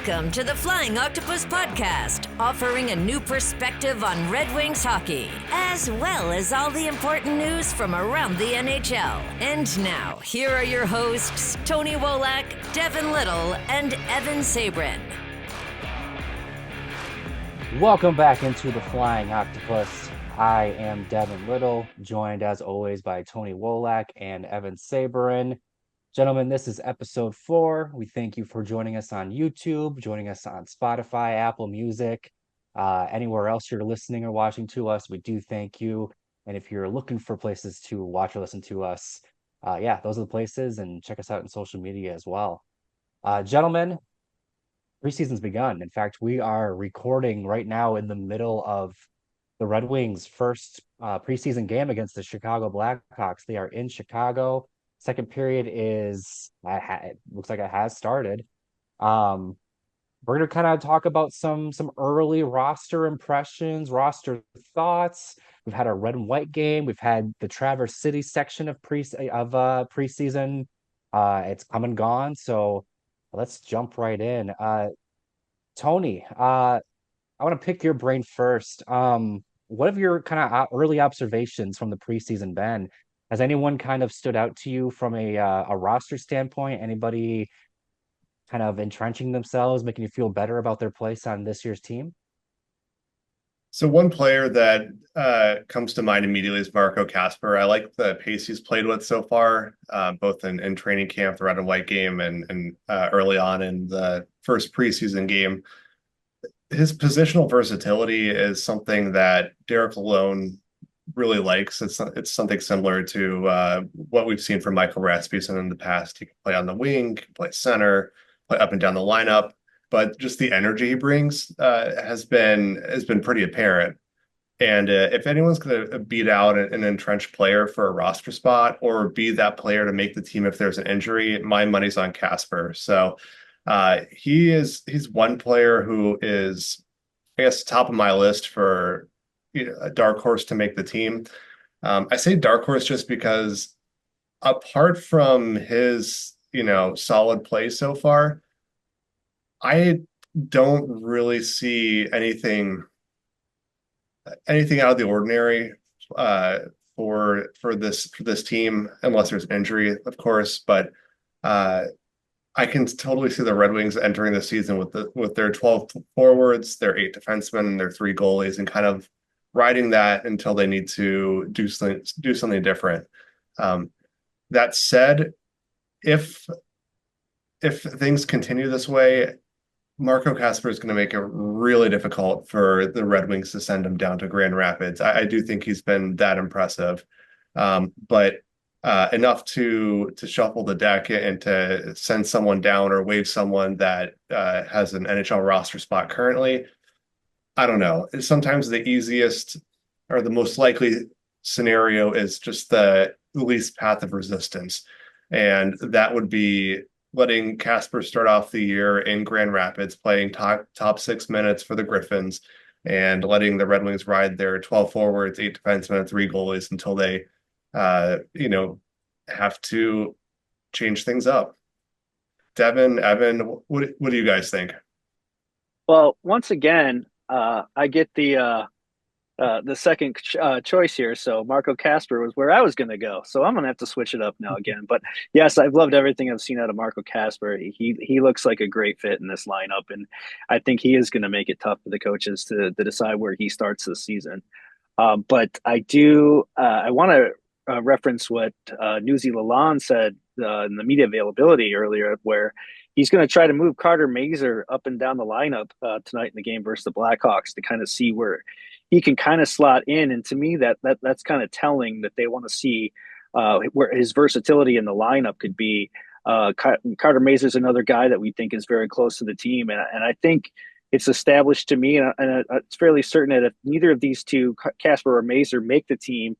Welcome to the Flying Octopus podcast, offering a new perspective on Red Wings hockey, as well as all the important news from around the NHL. And now, here are your hosts, Tony Wolak, Devin Little, and Evan Sabourin. Welcome back into the Flying Octopus. I am Devin Little, joined as always by Tony Wolak and Evan Sabourin. Gentlemen, this is episode 4. We thank you for joining us on YouTube, joining us on Spotify, Apple Music, anywhere else you're listening or watching to us. We do thank you. And if you're looking for places to watch or listen to us, those are the places, and check us out on social media as well. Gentlemen, preseason's begun. In fact, we are recording right now in the middle of the Red Wings' first preseason game against the Chicago Blackhawks. They are in Chicago. Second period it looks like it has started. We're going to kind of talk about some early roster impressions, roster thoughts. We've had a red and white game. We've had the Traverse City section of preseason. It's come and gone. So let's jump right in. Tony, I want to pick your brain first. What have your kind of early observations from the preseason been? Has anyone kind of stood out to you from a roster standpoint? Anybody kind of entrenching themselves, making you feel better about their place on this year's team? So one player that comes to mind immediately is Marco Kasper. I like the pace he's played with so far, both in training camp, the red and white game, and early on in the first preseason game. His positional versatility is something that Derek Lalonde really likes. It's something similar to what we've seen from Michael Rasmussen in the past. He can play on the wing, can play center, play up and down the lineup, but just the energy he brings has been pretty apparent. And if anyone's going to beat out an entrenched player for a roster spot or be that player to make the team if there's an injury, my money's on Kasper. So he's one player who is, I guess, top of my list for a dark horse to make the team. I say dark horse just because apart from his, solid play so far, I don't really see anything out of the ordinary for this team, unless there's an injury, of course. But I can totally see the Red Wings entering the season with their 12 forwards, their 8 defensemen, and their 3 goalies, and kind of riding that until they need to do something different. That said, if things continue this way, Marco Kasper is going to make it really difficult for the Red Wings to send him down to Grand Rapids. I do think he's been that impressive, but enough to shuffle the deck and to send someone down or waive someone that has an NHL roster spot currently. I don't know. Sometimes the easiest or the most likely scenario is just the least path of resistance. And that would be letting Kasper start off the year in Grand Rapids, playing top 6 minutes for the Griffins, and letting the Red Wings ride their 12 forwards, 8 defensemen, and 3 goalies until they, have to change things up. Devin, Evan, what do you guys think? Well, once again, I get the second choice here. So Marco Kasper was where I was going to go. So I'm going to have to switch it up now again. But yes, I've loved everything I've seen out of Marco Kasper. He looks like a great fit in this lineup, and I think he is going to make it tough for the coaches to decide where he starts this season. But I want to reference what Newsy Lalonde said in the media availability earlier, where he's going to try to move Carter Mazur up and down the lineup tonight in the game versus the Blackhawks to kind of see where he can kind of slot in. And to me, that's kind of telling that they want to see where his versatility in the lineup could be. Carter Mazur is another guy that we think is very close to the team. And I think it's established to me, and it's fairly certain that if neither of these two, Kasper or Mazur, make the team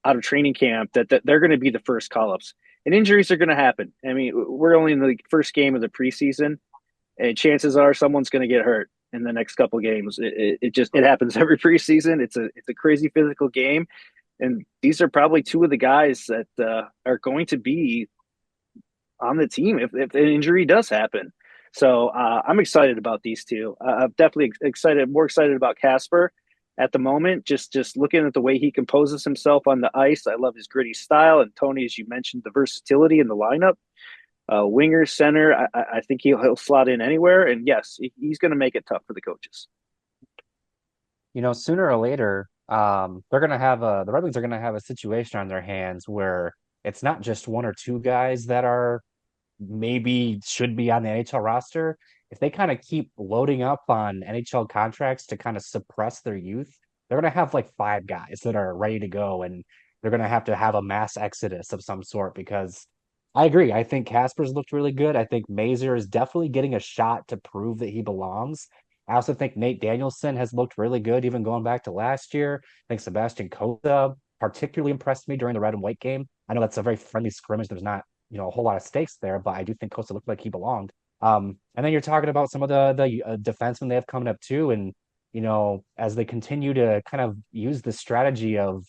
out of training camp, that they're going to be the first call-ups. And injuries are going to happen. I mean, we're only in the first game of the preseason, and chances are someone's going to get hurt in the next couple of games. It happens every preseason. It's a crazy physical game, and these are probably two of the guys that are going to be on the team if an injury does happen. So I'm excited about these two. I'm definitely more excited about Casper at the moment. Just looking at the way he composes himself on the ice, I love his gritty style. And Tony, as you mentioned, the versatility in the lineup, winger, center. I think he'll slot in anywhere. And yes, he's going to make it tough for the coaches. Sooner or later, they're gonna have the Red Wings are gonna have a situation on their hands where it's not just one or two guys that are maybe should be on the NHL roster. If they kind of keep loading up on NHL contracts to kind of suppress their youth, they're gonna have like five guys that are ready to go, and they're gonna have to have a mass exodus of some sort because I agree. I think Casper's looked really good. I think Mazur is definitely getting a shot to prove that he belongs. I also think Nate Danielson has looked really good, even going back to last year. I think Sebastian Cossa particularly impressed me during the red and white game. I know that's a very friendly scrimmage. There's not, a whole lot of stakes there, but I do think Cossa looked like he belonged. And then you're talking about some of the defensemen they have coming up too, and as they continue to kind of use the strategy of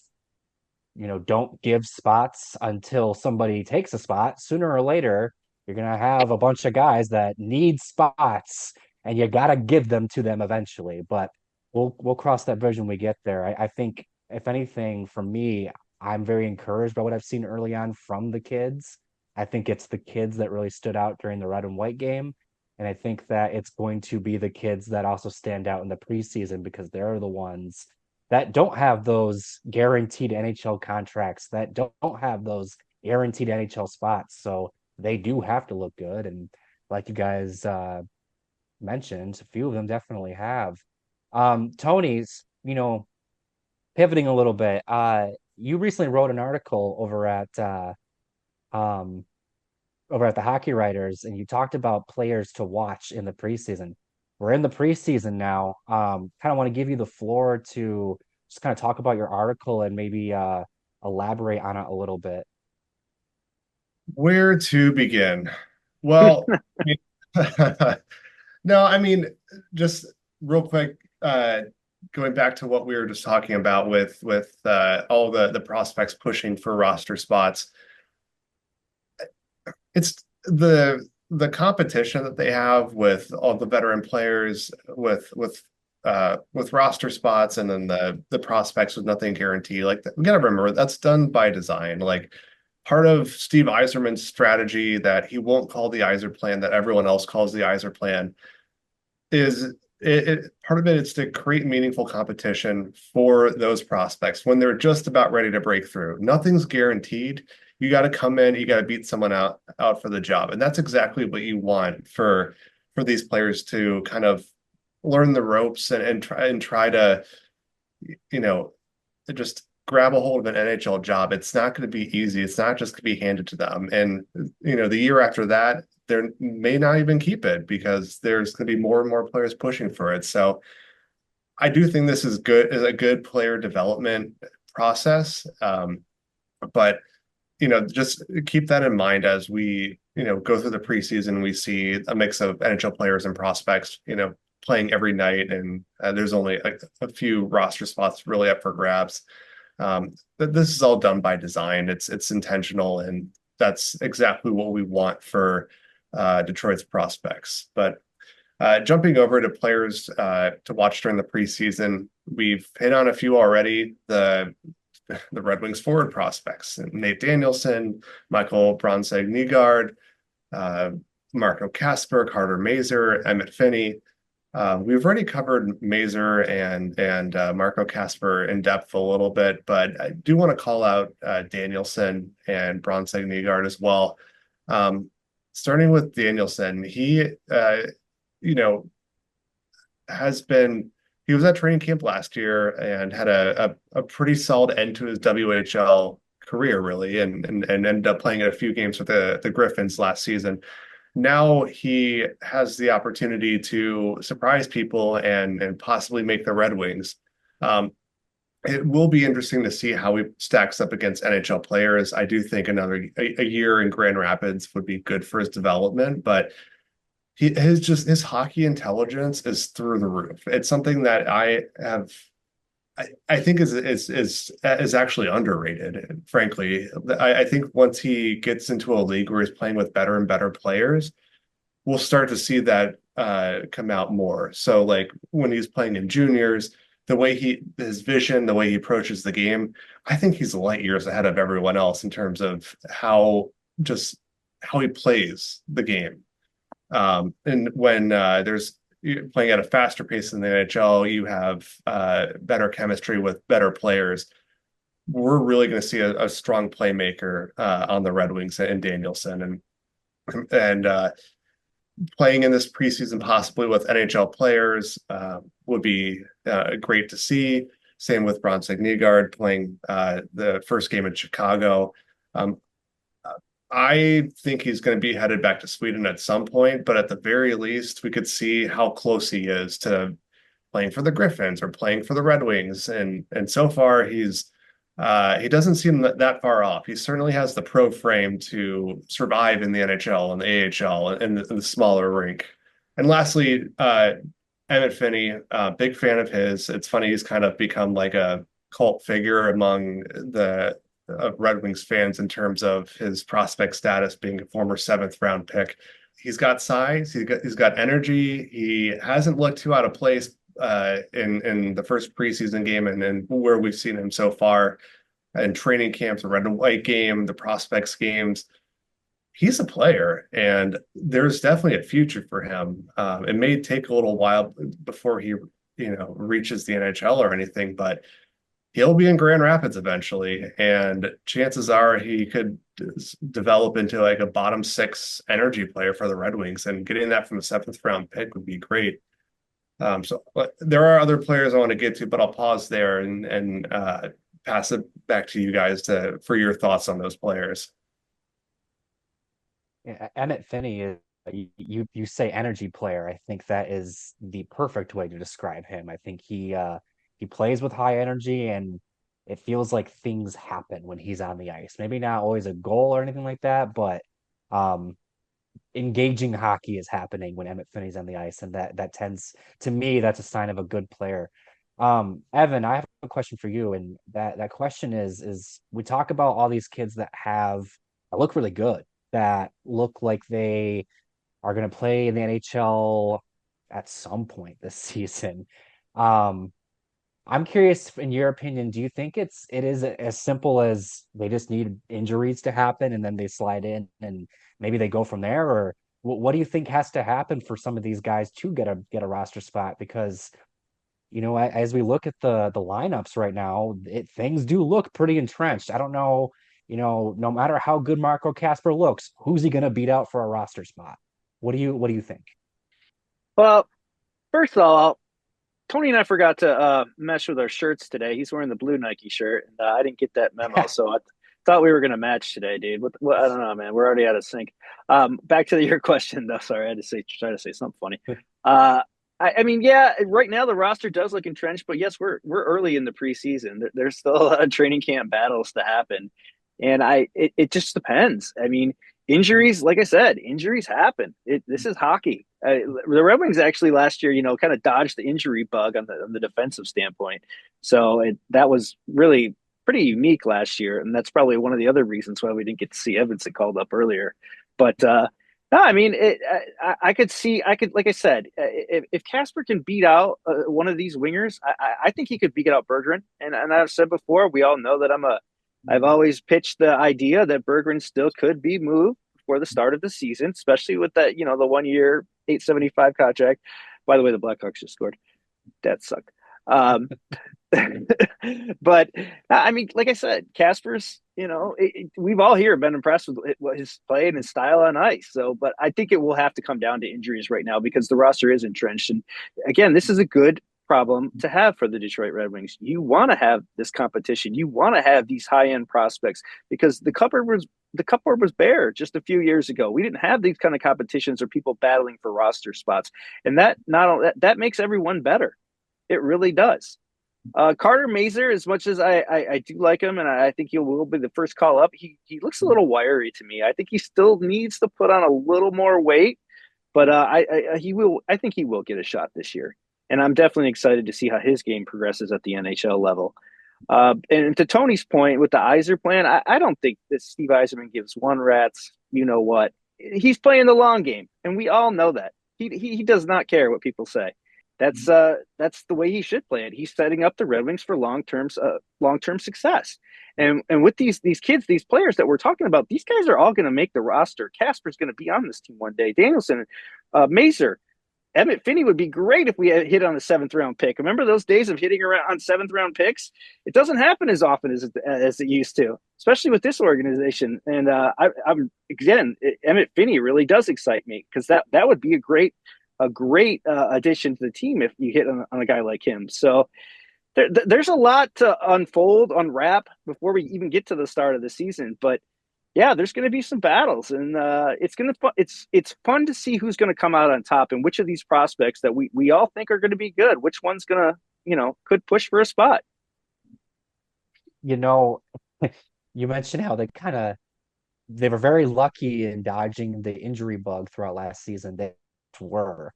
don't give spots until somebody takes a spot. Sooner or later, you're going to have a bunch of guys that need spots and you got to give them to them eventually. But we'll cross that bridge when we get there. I think, if anything, for me, I'm very encouraged by what I've seen early on from the kids. I think it's the kids that really stood out during the red and white game. And I think that it's going to be the kids that also stand out in the preseason because they're the ones that don't have those guaranteed NHL contracts, that don't have those guaranteed NHL spots. So they do have to look good. And like you guys mentioned, a few of them definitely have. Tony's, pivoting a little bit. You recently wrote an article um, over at the Hockey Writers, and you talked about players to watch in the preseason. We're in the preseason now. Kind of want to give you the floor to just kind of talk about your article and maybe elaborate on it a little bit. Where to begin? Well, no, I mean, just real quick, going back to what we were just talking about with all the prospects pushing for roster spots. It's the competition that they have with all the veteran players with roster spots, and then the prospects with nothing guaranteed. Like, we gotta remember that's done by design. Like, part of Steve Yzerman's strategy that he won't call the Yzer plan, that everyone else calls the Yzer plan, is part of it is to create meaningful competition for those prospects when they're just about ready to break through. Nothing's guaranteed. You got to come in, you got to beat someone out for the job. And that's exactly what you want for these players to kind of learn the ropes and try to, just grab a hold of an NHL job. It's not going to be easy. It's not just going to be handed to them. And, the year after that, they may not even keep it because there's going to be more and more players pushing for it. So I do think this is a good player development process. But just keep that in mind as we, go through the preseason. We see a mix of NHL players and prospects, playing every night, and there's only a few roster spots really up for grabs. But this is all done by design. It's intentional, and that's exactly what we want for Detroit's prospects. But jumping over to players to watch during the preseason, we've hit on a few already. The Red Wings forward prospects: Nate Danielson, Michael Bronzeg-Nygaard, Marco Kasper, Carter Mazur, Emmett Finney. We've already covered Mazur and Marco Kasper in depth a little bit, but I do want to call out Danielson and Bronzeg-Nygaard as well. Starting with Danielson, he he was at training camp last year and had a pretty solid end to his WHL career, really, and ended up playing a few games with the Griffins last season. Now he has the opportunity to surprise people and possibly make the Red Wings. It will be interesting to see how he stacks up against NHL players. I do think a year in Grand Rapids would be good for his development, but his hockey intelligence is through the roof. It's something that I think is actually underrated, frankly. I think once he gets into a league where he's playing with better and better players, we'll start to see that come out more. So like when he's playing in juniors, the way his vision, the way he approaches the game, I think he's light years ahead of everyone else in terms of how he plays the game. And when there's you're playing at a faster pace in the NHL, you have better chemistry with better players. We're really going to see a strong playmaker on the Red Wings and Danielson, and playing in this preseason possibly with NHL players would be great to see. Same with Bronze Nygaard playing the first game in Chicago. Um, I think he's going to be headed back to Sweden at some point, but at the very least, we could see how close he is to playing for the Griffins or playing for the Red Wings. And so far, he doesn't seem that far off. He certainly has the pro frame to survive in the NHL and the AHL and the smaller rink. And lastly, Emmett Finney, big fan of his. It's funny, he's kind of become like a cult figure among the Red Wings fans in terms of his prospect status being a former 7th-round pick. He's got size, he's got energy. He hasn't looked too out of place in the first preseason game and where we've seen him so far in training camps, the red and white game, the prospects games. He's a player, and there's definitely a future for him. It may take a little while before he, reaches the NHL or anything, but he'll be in Grand Rapids eventually, and chances are he could develop into like a bottom 6 energy player for the Red Wings, and getting that from a 7th-round pick would be great. So there are other players I want to get to, but I'll pause there and pass it back to you guys for your thoughts on those players. Yeah, Emmett Finney is you say energy player. I think that is the perfect way to describe him. I think he plays with high energy, and it feels like things happen when he's on the ice. Maybe not always a goal or anything like that, but engaging hockey is happening when Emmett Finney's on the ice, and that tends to me that's a sign of a good player. Evan, I have a question for you, and that question is we talk about all these kids that look really good, that look like they are going to play in the NHL at some point this season. I'm curious, in your opinion, do you think it is as simple as they just need injuries to happen and then they slide in and maybe they go from there, or what do you think has to happen for some of these guys to get a roster spot? Because as we look at the lineups right now, things do look pretty entrenched. I don't know, no matter how good Marco Kasper looks, who's he going to beat out for a roster spot? What do you think? Well, first of all, Tony and I forgot to mesh with our shirts today. He's wearing the blue Nike shirt, and I didn't get that memo, so I thought we were going to match today, dude. What, I don't know, man. We're already out of sync. Back to your question, though. Sorry, I had to try to say something funny. I mean, yeah, right now the roster does look entrenched, but yes, we're early in the preseason. There's still a lot of training camp battles to happen, and it just depends. I mean, injuries, like I said, injuries happen. This is hockey. The Red Wings actually last year, kind of dodged the injury bug on the defensive standpoint. So that was really pretty unique last year, and that's probably one of the other reasons why we didn't get to see Evanson called up earlier. But no, I mean, I could see, like I said, if Kasper can beat out one of these wingers, I think he could beat out Berggren. And I've said before, we all know that I've always pitched the idea that Berggren still could be moved before the start of the season, especially with that, the 1 year, $875 contract. By the way, the Blackhawks just scored. That sucked. But I mean, like I said, Kasper's, we've all here been impressed with his play and his style on ice. So, but I think it will have to come down to injuries right now because the roster is entrenched. And again, this is a good problem to have for the Detroit Red Wings. You want to have this competition. You want to have these high-end prospects because the cupboard was bare just a few years ago. We didn't have these kind of competitions or people battling for roster spots. And that makes everyone better. It really does. Carter Mazur, as much as I do like him, and I think he will be the first call up, he looks a little wiry to me. I think he still needs to put on a little more weight, but I think he will get a shot this year. And I'm definitely excited to see how his game progresses at the NHL level. And to Tony's point with the Yzer plan, I don't think that Steve Yzerman gives one rat's, what, he's playing the long game, and we all know that. He does not care what people say. That's the way he should play it. He's setting up the Red Wings for long term success. And with these kids, these players that we're talking about, these guys are all going to make the roster. Casper's going to be on this team one day. Danielson, Mazer, Emmett Finney would be great if we had hit on a 7th-round pick. Remember those days of hitting around on 7th-round picks? It doesn't happen as often as it used to, especially with this organization. And I'm again, Emmett Finney really does excite me because that would be a great addition to the team if you hit on a guy like him. So there's a lot to unwrap before we even get to the start of the season. But yeah, there's going to be some battles, and it's fun to see who's going to come out on top and which of these prospects that we all think are going to be good, which one's going to could push for a spot. You mentioned how they were very lucky in dodging the injury bug throughout last season. They were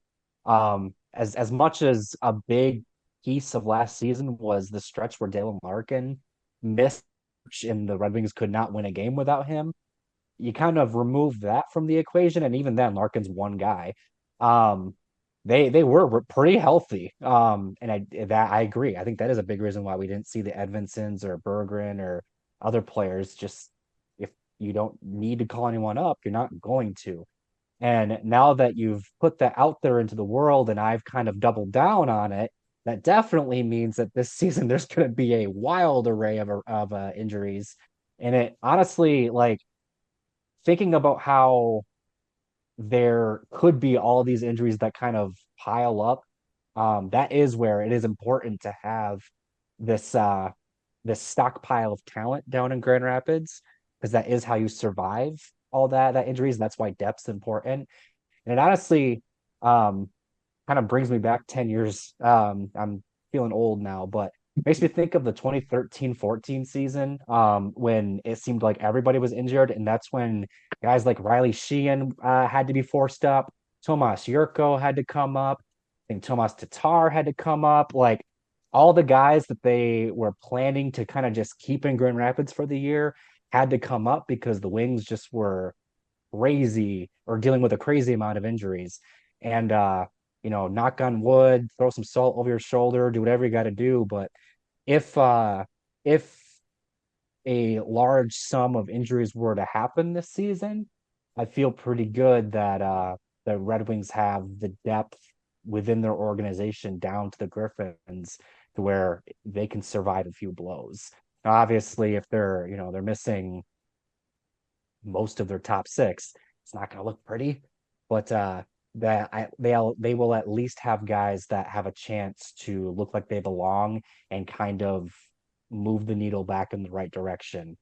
as much as a big piece of last season was the stretch where Dalen Larkin missed and the Red Wings could not win a game without him. You kind of remove that from the equation, and even then, Larkin's one guy. They were pretty healthy. And I agree. I think that is a big reason why we didn't see the Edvinsons or Berggren or other players. Just if you don't need to call anyone up, you're not going to. And now that you've put that out there into the world, and I've kind of doubled down on it, that definitely means that this season there's going to be a wild array of injuries. And it honestly, like, thinking about how there could be all these injuries that kind of pile up, that is where it is important to have this stockpile of talent down in Grand Rapids, because that is how you survive all that injuries. And that's why depth's important. And it honestly, kind of brings me back 10 years. I'm feeling old now, but it makes me think of the 2013-14 season, when it seemed like everybody was injured. And that's when guys like Riley Sheehan had to be forced up. Tomas Jurko had to come up. I think Tomas Tatar had to come up. Like, all the guys that they were planning to kind of just keep in Grand Rapids for the year had to come up because the Wings just were crazy, or dealing with a crazy amount of injuries. And knock on wood, throw some salt over your shoulder, do whatever you got to do. But if a large sum of injuries were to happen this season, I feel pretty good that the Red Wings have the depth within their organization down to the Griffins to where they can survive a few blows. Now, obviously, if they're missing most of their top six, it's not going to look pretty. But they will at least have guys that have a chance to look like they belong and kind of move the needle back in the right direction,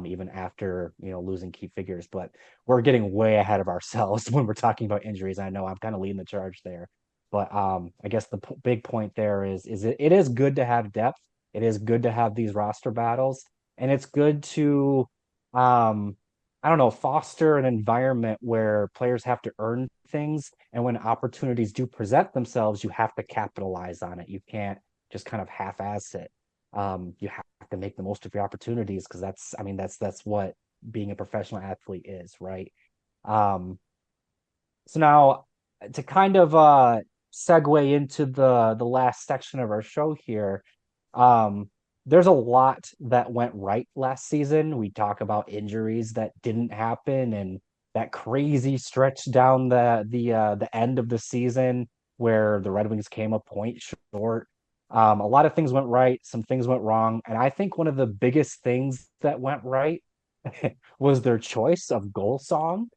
even after losing key figures. But we're getting way ahead of ourselves when we're talking about injuries. I know I'm kind of leading the charge there, but I guess the big point there is it is good to have depth. It is good to have these roster battles, and it's good to I don't know, foster an environment where players have to earn things. And when opportunities do present themselves, you have to capitalize on it. You can't just kind of half-ass it. You have to make the most of your opportunities, because that's what being a professional athlete is, right? So now, to kind of segue into the last section of our show here, there's a lot that went right last season. We talk about injuries that didn't happen and that crazy stretch down the end of the season where the Red Wings came a point short. A lot of things went right, some things went wrong, and I think one of the biggest things that went right was their choice of goal song,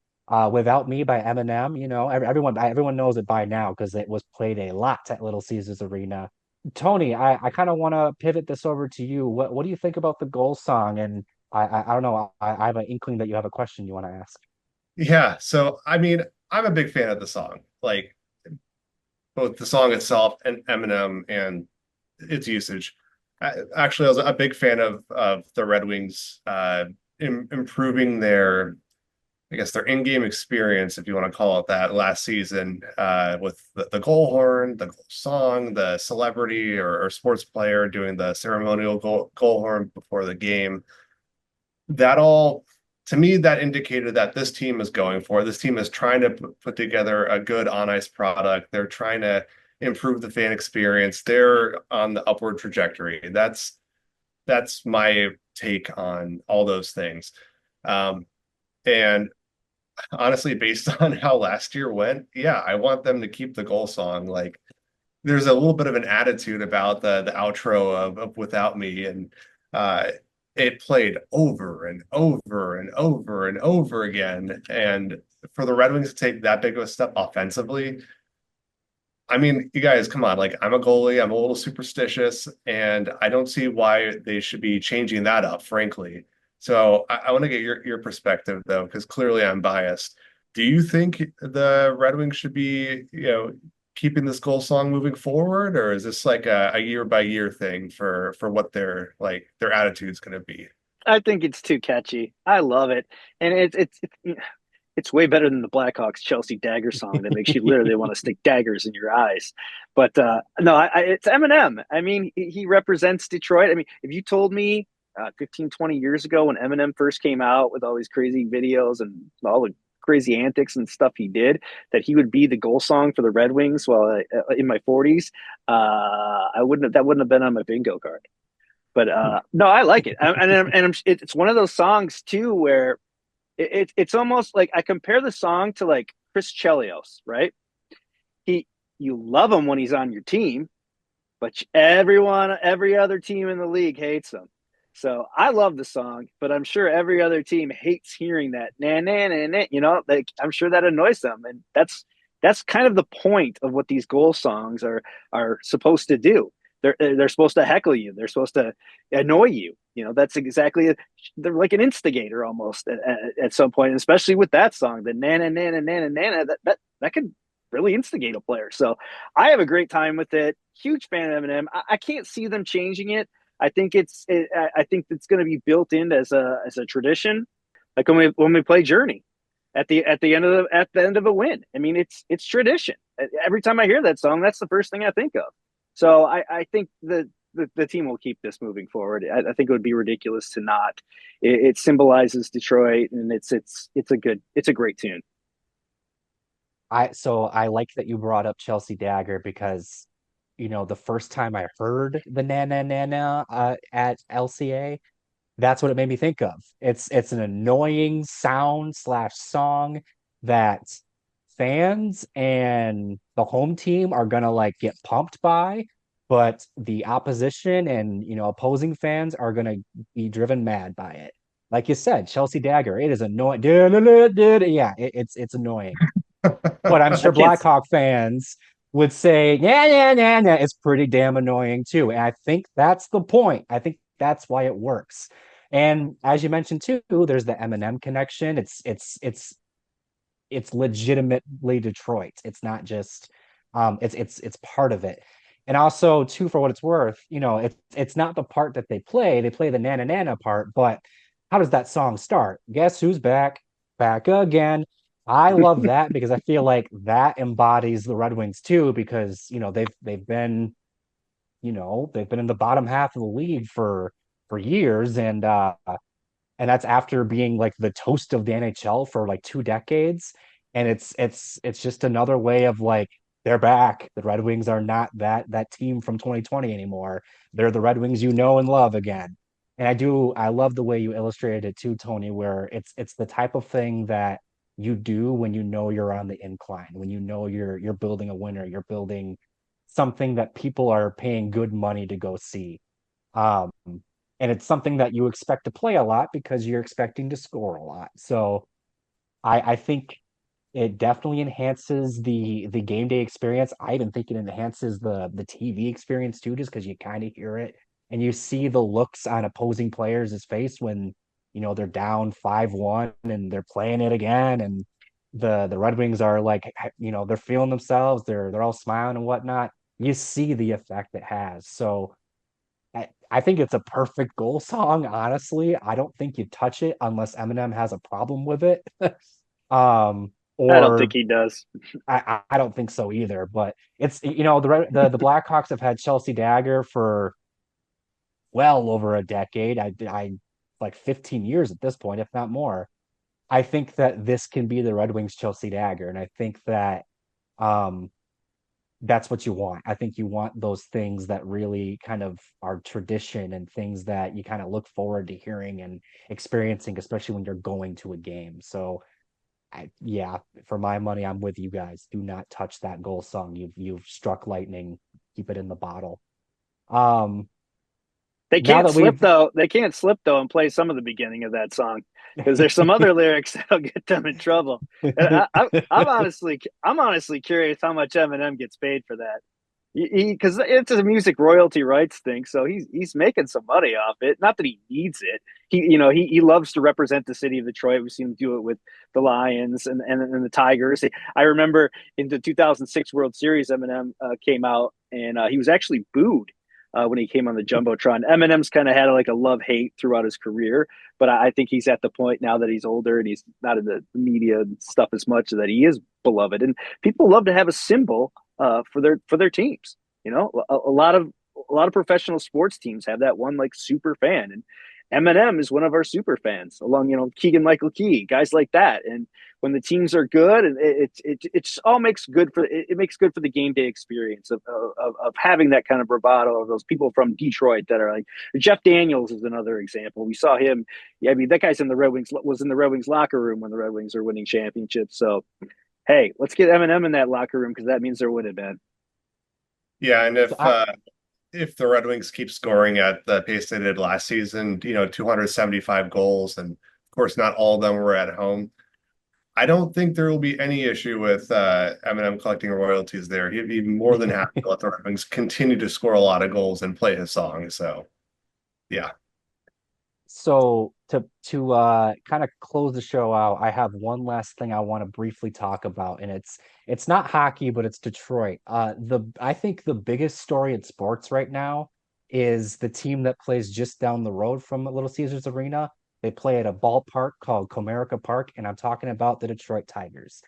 "Without Me" by Eminem. Everyone knows it by now because it was played a lot at Little Caesars Arena. Tony, I kind of want to pivot this over to you. What do you think about the goal song? And I don't know. I have an inkling that you have a question you want to ask. Yeah, so I mean, I'm a big fan of the song, like both the song itself and Eminem and its usage. Actually, I was a big fan of the Red Wings improving I guess their in-game experience, if you want to call it that, last season, with the goal horn, the goal song, the celebrity or sports player doing the ceremonial goal horn before the game. That all to me, that indicated that this team is going for it. This team is trying to put together a good on ice product. They're trying to improve the fan experience. They're on the upward trajectory. That's my take on all those things. And honestly, based on how last year went, yeah, I want them to keep the goal song. Like there's a little bit of an attitude about the outro of Without Me, and it played over and over and over and over again. And for the Red Wings to take that big of a step offensively, I mean, you guys, come on. Like, I'm a goalie, I'm a little superstitious, and I don't see why they should be changing that up, frankly. So I want to get your perspective though, because clearly I'm biased. Do you think the Red Wings should be, keeping this goal song moving forward, or is this like a year by year thing for what their attitude's going to be? I think it's too catchy. I love it, and it's way better than the Blackhawks Chelsea Dagger song that makes you literally want to stick daggers in your eyes. But no, it's Eminem. I mean, he represents Detroit. I mean, if you told me 15, 20 years ago when Eminem first came out with all these crazy videos and all the crazy antics and stuff he did, that he would be the goal song for the Red Wings while in my 40s, that wouldn't have been on my bingo card. But no, I like it, it's one of those songs too where it's almost like I compare the song to like Chris Chelios, right? You love him when he's on your team, but every other team in the league hates him. So I love the song, but I'm sure every other team hates hearing that na na na na. Like I'm sure that annoys them, and that's kind of the point of what these goal songs are supposed to do. They're supposed to heckle you. They're supposed to annoy you. That's exactly they're like an instigator almost at some point, especially with that song, the nana nana nana nana. That could really instigate a player. So I have a great time with it. Huge fan of Eminem. I can't see them changing it. I think it's going to be built in as a tradition, like when we play Journey at the end of a win. I mean, it's tradition. Every time I hear that song, that's the first thing I think of. So I think the team will keep this moving forward. I think it would be ridiculous to not. It symbolizes Detroit, and it's a great tune. I like that you brought up Chelsea Dagger because the first time I heard the na na na na at LCA, that's what it made me think of. It's an annoying sound / song that fans and the home team are gonna like get pumped by, but the opposition and opposing fans are gonna be driven mad by it. Like you said, Chelsea Dagger, it is annoying. Yeah, it's annoying. But I'm sure Blackhawk fans would say, yeah, it's pretty damn annoying too. And I think that's the point. I think that's why it works. And as you mentioned too, there's the Eminem connection. It's legitimately Detroit. It's not just it's part of it. And also too, for what it's worth, it's not the part that they play. They play the Nana Nana part, but how does that song start? Guess who's back? Back again. I love that because I feel like that embodies the Red Wings too, because they've been in the bottom half of the league for years, and that's after being like the toast of the NHL for like 2 decades. And it's just another way of like they're back. The Red Wings are not that team from 2020 anymore. They're the Red Wings and love again. And I love the way you illustrated it too, Tony, where it's the type of thing that you do when you're on the incline, when you're building a winner, you're building something that people are paying good money to go see. And it's something that you expect to play a lot because you're expecting to score a lot. So I think it definitely enhances the game day experience. I even think it enhances the TV experience too, just because you kind of hear it and you see the looks on opposing players' face when they're down 5-1 and they're playing it again, and the Red Wings are like they're feeling themselves, they're all smiling and whatnot. You see the effect it has. So I think it's a perfect goal song. Honestly, I don't think you touch it unless Eminem has a problem with it. Or I don't think he does. I don't think so either. But it's the Blackhawks have had Chelsea Dagger for well over a decade. I like 15 years at this point, if not more. I think that this can be the Red Wings Chelsea dagger, and I think that um, that's what you want. I think you want those things that really kind of are tradition and things that you kind of look forward to hearing and experiencing, especially when you're going to a game. So, yeah, for my money, I'm with you guys. Do not touch that goal song. You've struck lightning. Keep it in the bottle. Um, They now can't that slip we've though. They can't slip though and play some of the beginning of that song because there's some other lyrics that'll get them in trouble. And I'm honestly curious how much Eminem gets paid for that. Because it's a music royalty rights thing, so he's making some money off it. Not that he needs it. He loves to represent the city of Detroit. We've seen him do it with the Lions and the Tigers. I remember in the 2006 World Series, Eminem came out and he was actually booed when he came on the jumbotron. Eminem's kind of had like a love hate throughout his career, but I think he's at the point now that he's older and he's not in the media and stuff as much that he is beloved, and people love to have a symbol for their teams. A lot of professional sports teams have that one like super fan, and Eminem is one of our super fans, along Keegan Michael Key, guys like that. And when the teams are good, and it all makes good for it makes good for the game day experience of having that kind of bravado of those people from Detroit that are like Jeff Daniels is another example. We saw him. Yeah, I mean that guy's in the Red Wings was in the Red Wings locker room when the Red Wings are winning championships. So hey, let's get Eminem in that locker room because that means they're winning, man. Yeah, and so I, if the Red Wings keep scoring at the pace they did last season, 275 goals, and of course not all of them were at home. I don't think there will be any issue with Eminem collecting royalties there. He'd be more than happy to let the Red Wings continue to score a lot of goals and play his song. So, yeah. So to kind of close the show out, I have one last thing I want to briefly talk about, and it's not hockey, but it's Detroit. I think the biggest story in sports right now is the team that plays just down the road from Little Caesars Arena. They play at a ballpark called Comerica Park, and I'm talking about the Detroit Tigers.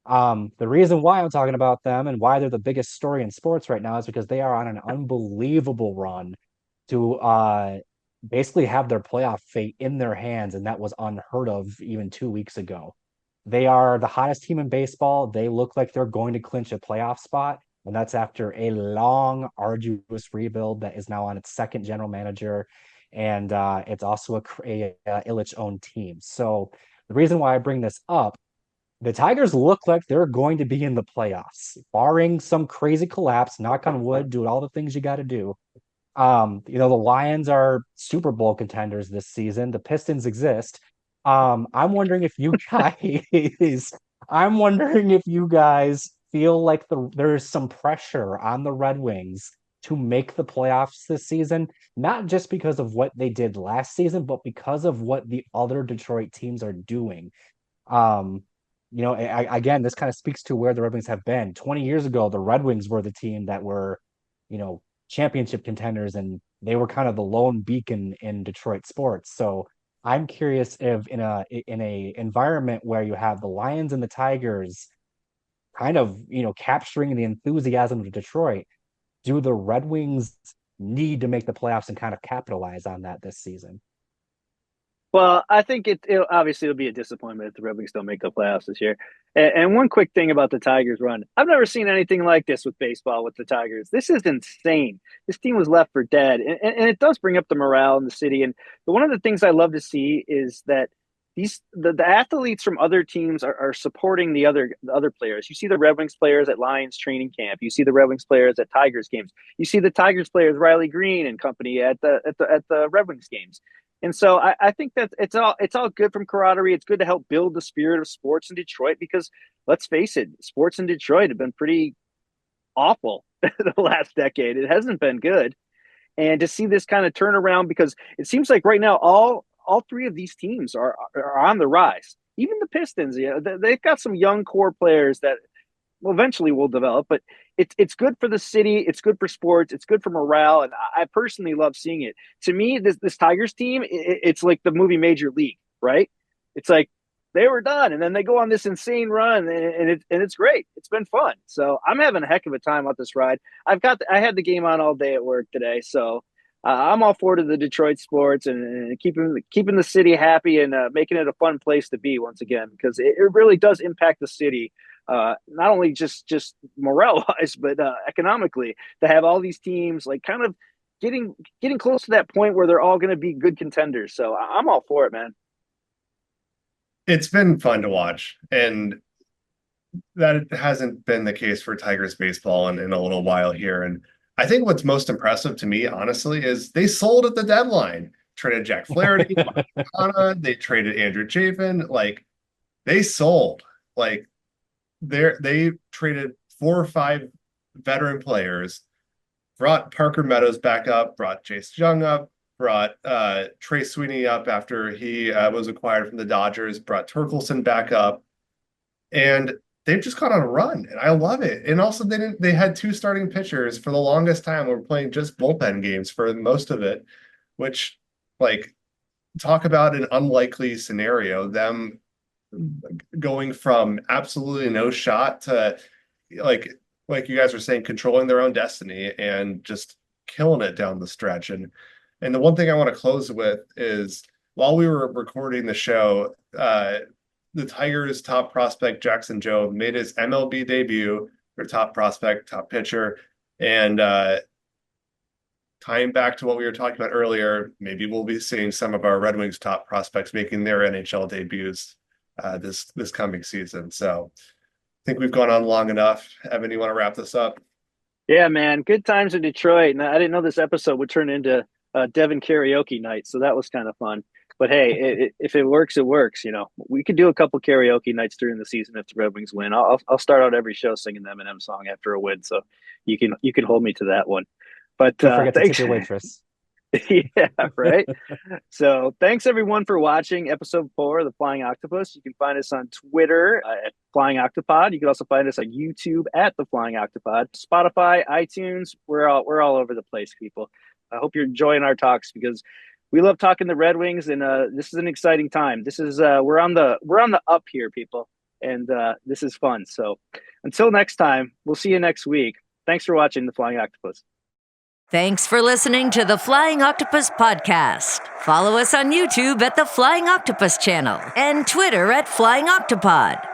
The reason why I'm talking about them and why they're the biggest story in sports right now is because they are on an unbelievable run to basically have their playoff fate in their hands, and that was unheard of even 2 weeks ago. They are the hottest team in baseball. They look like they're going to clinch a playoff spot, and that's after a long, arduous rebuild that is now on its second general manager, and it's also a Illich-owned team. So the reason why I bring this up, the Tigers look like they're going to be in the playoffs, barring some crazy collapse. Knock on wood, do all the things you got to do. The Lions are Super Bowl contenders this season. The Pistons exist. I'm wondering if you guys, I'm wondering if you guys feel like there's some pressure on the Red Wings to make the playoffs this season, not just because of what they did last season, but because of what the other Detroit teams are doing. Um, again, this kind of speaks to where the Red Wings have been. 20 years ago, the Red Wings were the team that were, championship contenders, and they were kind of the lone beacon in Detroit sports. So I'm curious if in a environment where you have the Lions and the Tigers kind of, capturing the enthusiasm of Detroit, do the Red Wings need to make the playoffs and kind of capitalize on that this season? Well, I think it'll be a disappointment if the Red Wings don't make the playoffs this year. And one quick thing about the Tigers run, I've never seen anything like this with baseball with the Tigers. This is insane. This team was left for dead, and it does bring up the morale in the city. And one of the things I love to see is that the athletes from other teams are supporting the other players. You see the Red Wings players at Lions training camp. You see the Red Wings players at Tigers games. You see the Tigers players, Riley Green and company at the Red Wings games. And so I think that it's all good from camaraderie. It's good to help build the spirit of sports in Detroit because let's face it, sports in Detroit have been pretty awful the last decade. It hasn't been good. And to see this kind of turnaround, because it seems like right now all three of these teams are on the rise. Even the Pistons, they've got some young core players that eventually will develop, but it's good for the city. It's good for sports. It's good for morale. And I personally love seeing it. To me, this Tigers team, it's like the movie Major League, right? It's like they were done. And then they go on this insane run and it's great. It's been fun. So I'm having a heck of a time on this ride. I had the game on all day at work today. So I'm all for the Detroit sports and keeping the city happy and making it a fun place to be once again, because it really does impact the city, not only just morale wise, but economically, to have all these teams like kind of getting close to that point where they're all going to be good contenders. So I'm all for it, man. It's been fun to watch, and that hasn't been the case for Tigers baseball in a little while here. And I think what's most impressive to me, honestly, is they sold at the deadline. Traded Jack Flaherty, they traded Andrew Chafin. Like, they sold. Like, they traded 4 or 5 veteran players, brought Parker Meadows back up, brought Chase Young up, brought Trey Sweeney up after he was acquired from the Dodgers, brought Torkelson back up, and they've just gone on a run, and I love it. And also, they had 2 starting pitchers for the longest time. We're playing just bullpen games for most of it, which, like, talk about an unlikely scenario. Them going from absolutely no shot to like you guys were saying, controlling their own destiny and just killing it down the stretch. And the one thing I want to close with is, while we were recording the show, the Tigers' top prospect, Jackson Jobe, made his MLB debut, their top prospect, top pitcher. And tying back to what we were talking about earlier, maybe we'll be seeing some of our Red Wings top prospects making their NHL debuts this coming season. So I think we've gone on long enough. Evan, you want to wrap this up? Yeah, man. Good times in Detroit. And I didn't know this episode would turn into Devin karaoke night. So that was kind of fun. But hey, if it works, it works. You know, we could do a couple karaoke nights during the season if the Red Wings win. I'll start out every show singing the Eminem song after a win. So you can hold me to that one. But don't forget to thanks. tip your waitress. Yeah, right. So thanks everyone for watching episode 4 of the Flying Octopus. You can find us on Twitter at Flying Octopod. You can also find us on YouTube at the Flying Octopod, Spotify, iTunes. We're all over the place, people. I hope you're enjoying our talks, because we love talking the Red Wings, and this is an exciting time. This is we're on the up here, people, and this is fun. So until next time, we'll see you next week. Thanks for watching the Flying Octopus. Thanks for listening to the Flying Octopus podcast. Follow us on YouTube at the Flying Octopus channel and Twitter at Flying Octopod.